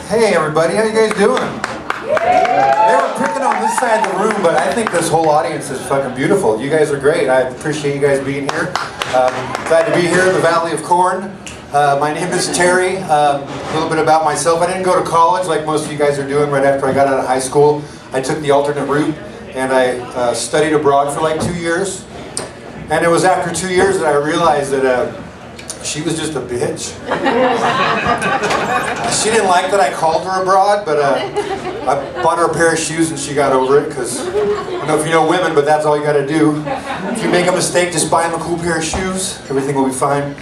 Hey everybody, how you guys doing? They were picking on this side of the room, but I think this whole audience is fucking beautiful. You guys are great. I appreciate you guys being here. Glad to be here in the Valley of Corn. My name is Terry. A little bit about myself. I didn't go to college like most of you guys are doing right after I got out of high school. I took the alternate route and I studied abroad for like 2 years. And it was after 2 years that I realized that she was just a bitch. She didn't like that I called her abroad, but I bought her a pair of shoes and she got over it, because I don't know if you know women, but that's all you gotta do. If you make a mistake, just buy them a cool pair of shoes. Everything will be fine.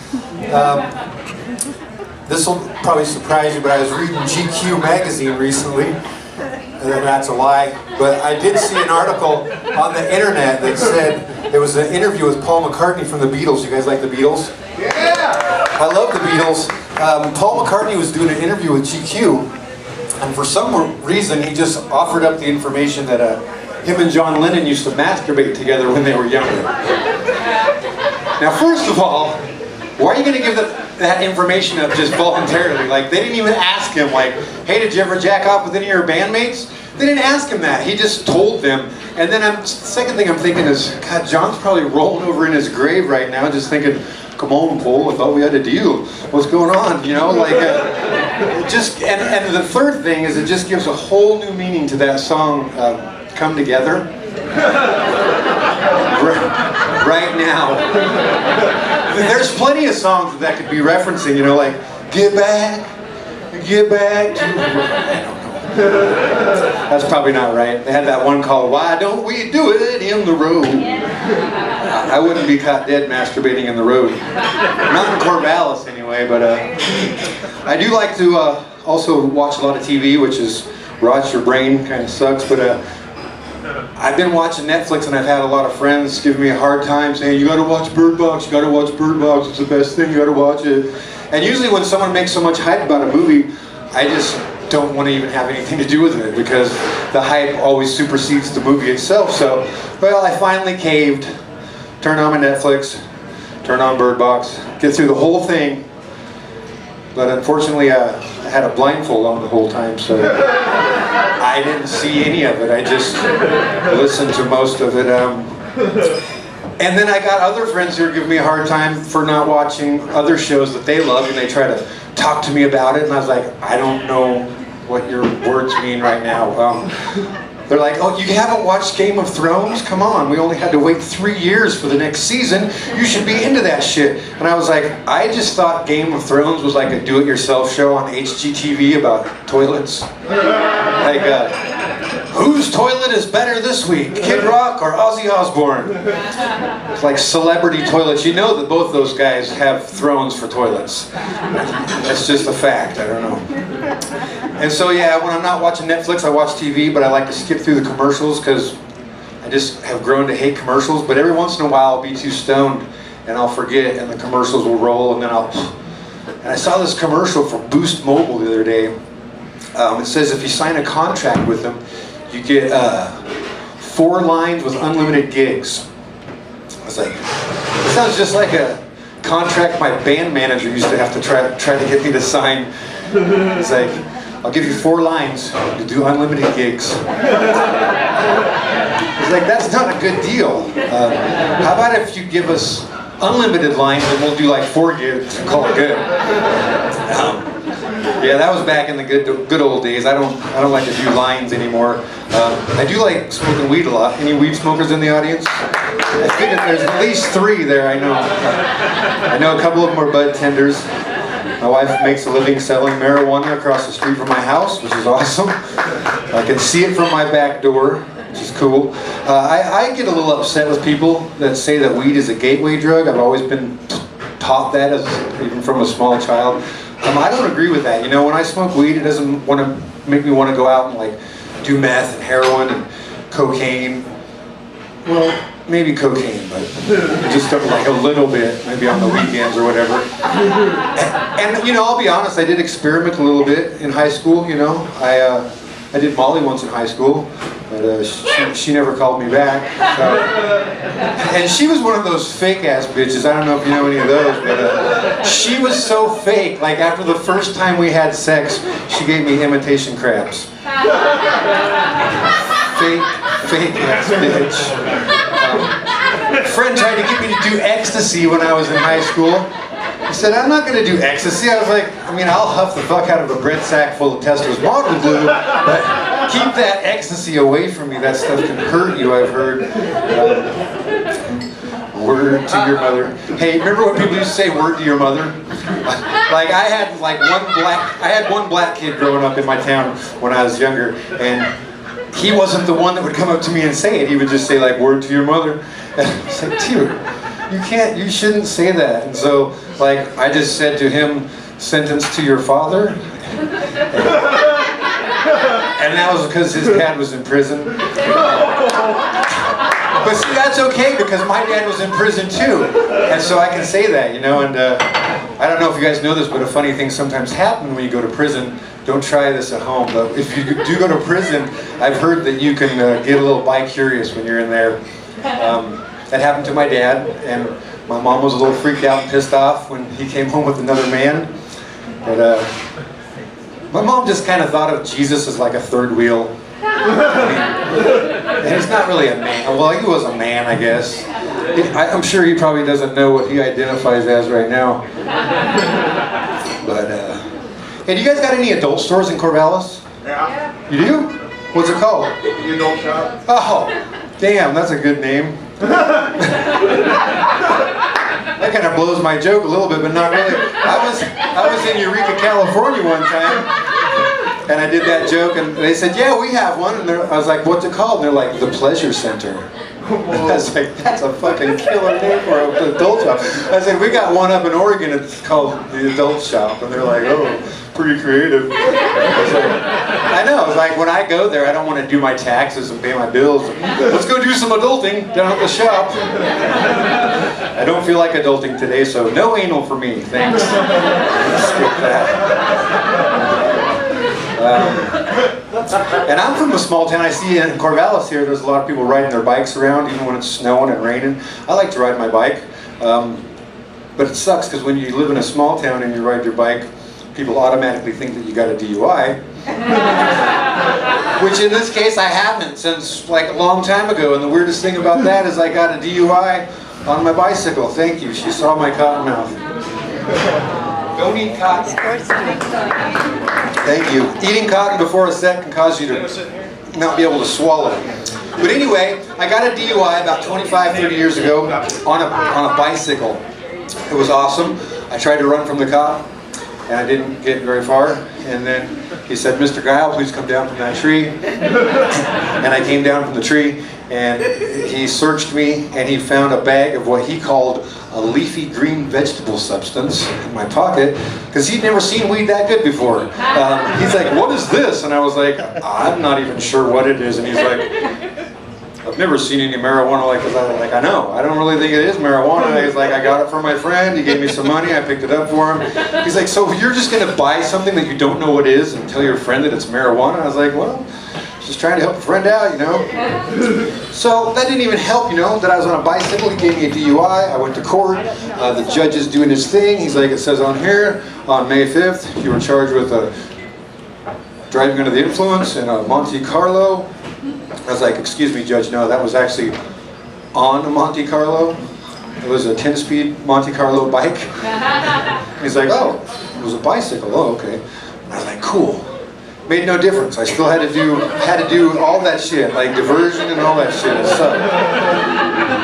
This will probably surprise you, but I was reading GQ magazine recently. And that's a lie. But I did see an article on the internet that said there was an interview with Paul McCartney from the Beatles. You guys like the Beatles? Yeah! I love the Beatles. Paul McCartney was doing an interview with GQ, and for some reason he just offered up the information that him and John Lennon used to masturbate together when they were younger. Now, first of all, why are you going to give that information up just voluntarily? Like, they didn't even ask him, like, hey, did you ever jack off with any of your bandmates? They didn't ask him that. He just told them. And then second thing I'm thinking is, God, John's probably rolling over in his grave right now just thinking, come on, Paul, I thought we had a deal. What's going on? You know, like, and the third thing is it just gives a whole new meaning to that song, Come Together. Right now. There's plenty of songs that could be referencing, you know, like, get back to, I don't know. That's probably not right. They had that one called, Why Don't We Do It in the Road? I wouldn't be caught dead masturbating in the road. Not in Corvallis anyway, but I do like to also watch a lot of TV, which is rots your brain, kind of sucks, but I've been watching Netflix and I've had a lot of friends give me a hard time saying, you gotta watch Bird Box, you gotta watch Bird Box, it's the best thing, you gotta watch it. And usually when someone makes so much hype about a movie, I just don't want to even have anything to do with it, because the hype always supersedes the movie itself. So, well, I finally caved, turned on my Netflix, turned on Bird Box, get through the whole thing, but unfortunately I had a blindfold on the whole time, so I didn't see any of it. I just listened to most of it. And then I got other friends who are giving me a hard time for not watching other shows that they love, and they try to talk to me about it, and I was like, I don't know what your words mean right now. They're like, oh, you haven't watched Game of Thrones? Come on, we only had to wait 3 years for the next season. You should be into that shit. And I was like, I just thought Game of Thrones was like a do-it-yourself show on HGTV about toilets. Like, whose toilet is better this week, Kid Rock or Ozzy Osbourne? It's like celebrity toilets. You know that both those guys have thrones for toilets. That's just a fact, I don't know. And so yeah, when I'm not watching Netflix, I watch TV, but I like to skip through the commercials because I just have grown to hate commercials. But every once in a while I'll be too stoned and I'll forget, and the commercials will roll, and then and I saw this commercial for Boost Mobile the other day. It says if you sign a contract with them, you get 4 lines with unlimited gigs. I was like, this sounds just like a contract my band manager used to have to try to get me to sign. It's like, I'll give you 4 lines, you do unlimited gigs. It's like, that's not a good deal. How about if you give us unlimited lines and we'll do like 4 gigs and call it good. Yeah, that was back in the good old days. I don't like to do lines anymore. I do like smoking weed a lot. Any weed smokers in the audience? I figured there's at least 3 there, I know. I know a couple of them are bud tenders. My wife makes a living selling marijuana across the street from my house, which is awesome. I can see it from my back door, which is cool. I get a little upset with people that say that weed is a gateway drug. I've always been taught that, even from a small child. I don't agree with that. You know, when I smoke weed, it doesn't want to make me want to go out and like do meth and heroin and cocaine. Well, maybe cocaine, but just like a little bit, maybe on the weekends or whatever. And you know, I'll be honest, I did experiment a little bit in high school. You know, I did Molly once in high school. but she never called me back. And she was one of those fake-ass bitches. I don't know if you know any of those, but she was so fake. Like, after the first time we had sex, she gave me imitation crabs. Fake-ass bitch. A friend tried to get me to do ecstasy when I was in high school. He said, I'm not going to do ecstasy. I was like, I mean, I'll huff the fuck out of a bread sack full of Tesco's model glue, but keep that ecstasy away from me. That stuff can hurt you, I've heard. Word to your mother. Hey, remember when people used to say word to your mother? Like, I had one black kid growing up in my town when I was younger, and he wasn't the one that would come up to me and say it. He would just say, like, word to your mother. And I was like, dude, you shouldn't say that. And so, like, I just said to him, sentence to your father. And that was because his dad was in prison. But see, that's okay, because my dad was in prison too. And so I can say that, you know, and I don't know if you guys know this, but a funny thing sometimes happens when you go to prison. Don't try this at home, but if you do go to prison, I've heard that you can get a little bi-curious when you're in there. That happened to my dad, and my mom was a little freaked out and pissed off when he came home with another man. But my mom just kind of thought of Jesus as like a third wheel. And he's not really a man. Well, he was a man, I guess. I'm sure he probably doesn't know what he identifies as right now. But, hey, do you guys got any adult stores in Corvallis? Yeah. You do? What's it called? The adult shop. Oh, damn, that's a good name. That kind of blows my joke a little bit, but not really. I was in Eureka, California one time, and I did that joke, and they said, yeah, we have one. And I was like, what's it called? And they're like, the Pleasure Center. I was like, that's a fucking killer name for an adult shop. I said, we got one up in Oregon, it's called the Adult Shop. And they're like, oh, pretty creative. I know, it's like when I go there, I don't want to do my taxes and pay my bills. Let's go do some adulting down at the shop. I don't feel like adulting today, so no anal for me, thanks. Skip that. And I'm from a small town. I see in Corvallis here, there's a lot of people riding their bikes around, even when it's snowing and raining. I like to ride my bike, but it sucks because when you live in a small town and you ride your bike, people automatically think that you got a DUI. Which in this case I haven't since like a long time ago, and the weirdest thing about that is I got a DUI on my bicycle. Thank you, she saw my cotton mouth. Don't eat cotton. Thank you. Eating cotton before a set can cause you to not be able to swallow. But anyway, I got a DUI about 25, 30 years ago on a bicycle. It was awesome. I tried to run from the cop, and I didn't get very far. And then he said, Mr. Geil, please come down from that tree. And I came down from the tree, and he searched me, and he found a bag of what he called a leafy green vegetable substance in my pocket, because he'd never seen weed that good before. He's like, what is this? And I was like, I'm not even sure what it is. And he's like, I've never seen any marijuana like this. I know, I don't really think it is marijuana. He's like, I got it from my friend, he gave me some money, I picked it up for him. He's like, so you're just gonna buy something that you don't know what it is and tell your friend that it's marijuana? I was like, well, just trying to help a friend out, you know. So that didn't even help, you know, that I was on a bicycle. He gave me a DUI, I went to court, the judge is doing his thing. He's like, it says on here, on May 5th, you were charged with driving under the influence in a Monte Carlo. I was like, excuse me, Judge, no, that was actually on a Monte Carlo. It was a 10-speed Monte Carlo bike. He's like, oh, it was a bicycle, oh, okay. And I was like, cool. Made no difference. I still had to do all that shit, like diversion and all that shit. It sucked.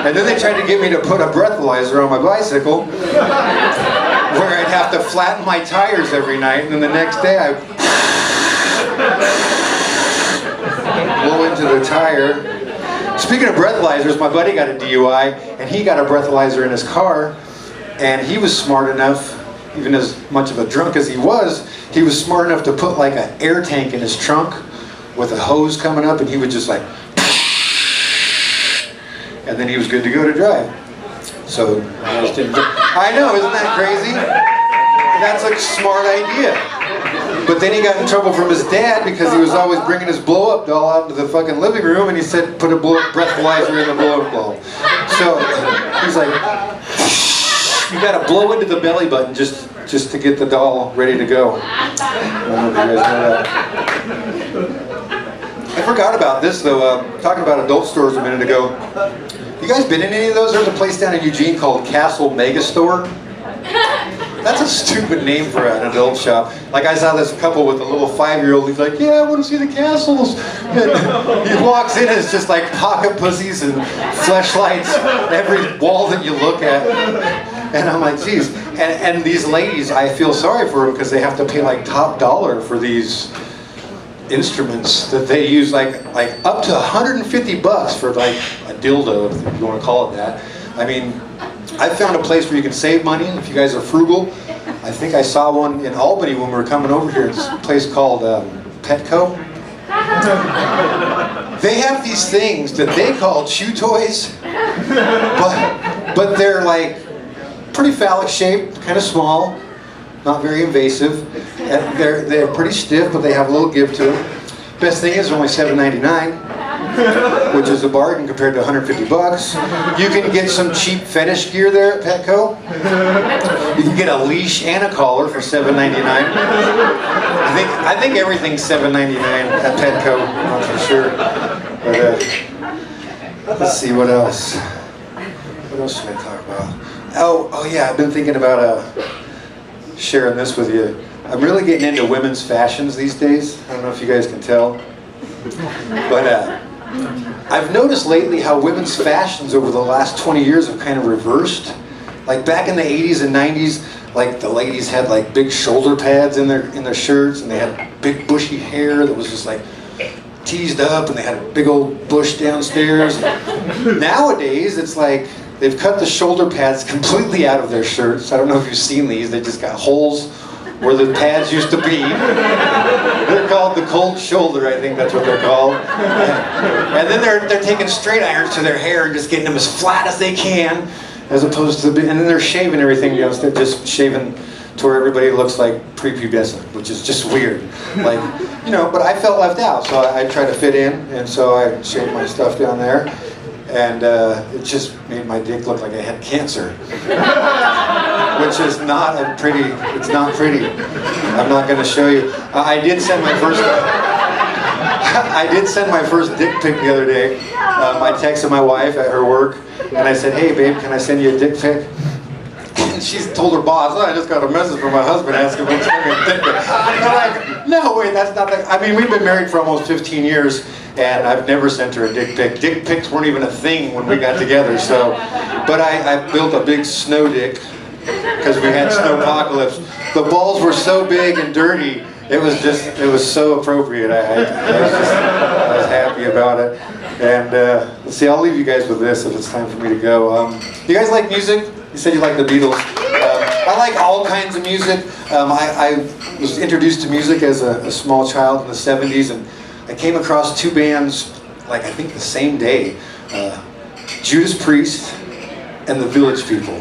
And then they tried to get me to put a breathalyzer on my bicycle, where I'd have to flatten my tires every night, and then the next day I blow into the tire. Speaking of breathalyzers, my buddy got a DUI, and he got a breathalyzer in his car, and he was smart enough, even as much of a drunk as he was smart enough to put like an air tank in his trunk with a hose coming up, and he would just like, and then he was good to go to drive. So I know, isn't that crazy? That's a smart idea. But then he got in trouble from his dad because he was always bringing his blow-up doll out into the fucking living room, and he said, put a breathalyzer in the blow-up doll. So he's like, you gotta blow into the belly button just to get the doll ready to go. I don't know if you guys know that. I forgot about this though, talking about adult stores a minute ago. You guys been in any of those? There's a place down in Eugene called Castle Megastore. That's a stupid name for an adult shop. Like I saw this couple with a little 5-year-old, he's like, yeah, I want to see the castles. And he walks in and it's just like pocket pussies and fleshlights every wall that you look at. And I'm like, geez. And these ladies, I feel sorry for them because they have to pay like top dollar for these instruments that they use, like up to $150 for like a dildo, if you want to call it that. I mean, I found a place where you can save money if you guys are frugal. I think I saw one in Albany when we were coming over here. It's a place called Petco. They have these things that they call chew toys, but they're like pretty phallic shaped, kind of small, not very invasive. And they're pretty stiff, but they have a little give to them. Best thing is they're only $7.99. Which is a bargain compared to $150. You can get some cheap fetish gear there at Petco. You can get a leash and a collar for $7.99. I think everything's $7.99 at Petco, not for sure. But let's see what else. What else should I talk about? Oh yeah, I've been thinking about sharing this with you. I'm really getting into women's fashions these days. I don't know if you guys can tell, but. I've noticed lately how women's fashions over the last 20 years have kind of reversed. Like back in the 80s and 90s, like the ladies had like big shoulder pads in their shirts, and they had big bushy hair that was just like teased up, and they had a big old bush downstairs. Nowadays, it's like they've cut the shoulder pads completely out of their shirts. I don't know if you've seen these. They just got holes where the pads used to be. They're called the cold shoulder, I think that's what they're called. And then they're taking straight irons to their hair and just getting them as flat as they can, as opposed to, and then they're shaving everything, you know, they're just shaving to where everybody looks like prepubescent, which is just weird. Like, you know, but I felt left out, so I tried to fit in, and so I shaved my stuff down there. And it just made my dick look like I had cancer. Which is not a pretty, it's not pretty. I'm not going to show you. I did send my first dick pic the other day. I texted my wife at her work, and I said, hey babe, can I send you a dick pic? And she told her boss, oh, I just got a message from my husband asking me to send me a dick pic. I'm like, no, wait, that's not that. I mean, we've been married for almost 15 years, and I've never sent her a dick pic. Dick pics weren't even a thing when we got together, so. But I built a big snow dick, because we had snowpocalypse. The balls were so big and dirty, it was so appropriate. I was happy about it. And let's see, I'll leave you guys with this if it's time for me to go. You guys like music? You said you like the Beatles. I like all kinds of music. I was introduced to music as a small child in the 70s, and I came across two bands, like I think the same day, Judas Priest and the Village People,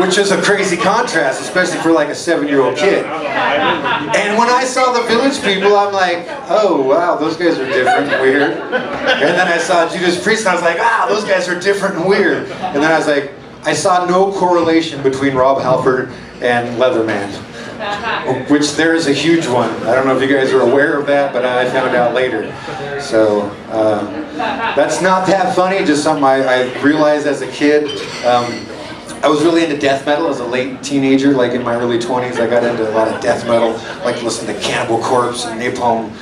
which is a crazy contrast, especially for like a 7-year-old kid. And when I saw the Village People, I'm like, oh wow, those guys are different and weird. And then I saw Judas Priest, and I was like, ah, those guys are different and weird. And then I was like, I saw no correlation between Rob Halford and Leatherman, which there is a huge one. I don't know if you guys are aware of that, but I found out later. So that's not that funny, just something I realized as a kid. I was really into death metal as a late teenager, like in my early 20s. I got into a lot of death metal, like listening to Cannibal Corpse and Napalm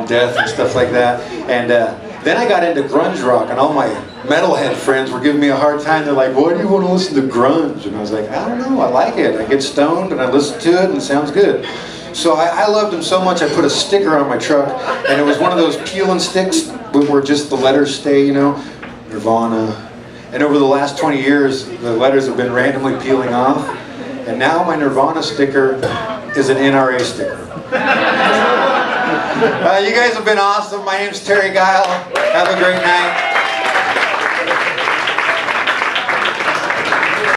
Death and stuff like that. And then I got into grunge rock, and all my metalhead friends were giving me a hard time. They're like, why do you want to listen to grunge? And I was like, I don't know, I like it. I get stoned and I listen to it and it sounds good. So I loved them so much I put a sticker on my truck, and it was one of those peel and sticks where just the letters stay, you know, Nirvana. And over the last 20 years, the letters have been randomly peeling off, and now my Nirvana sticker is an NRA sticker. You guys have been awesome. My name's Terry Geil. Have a great night.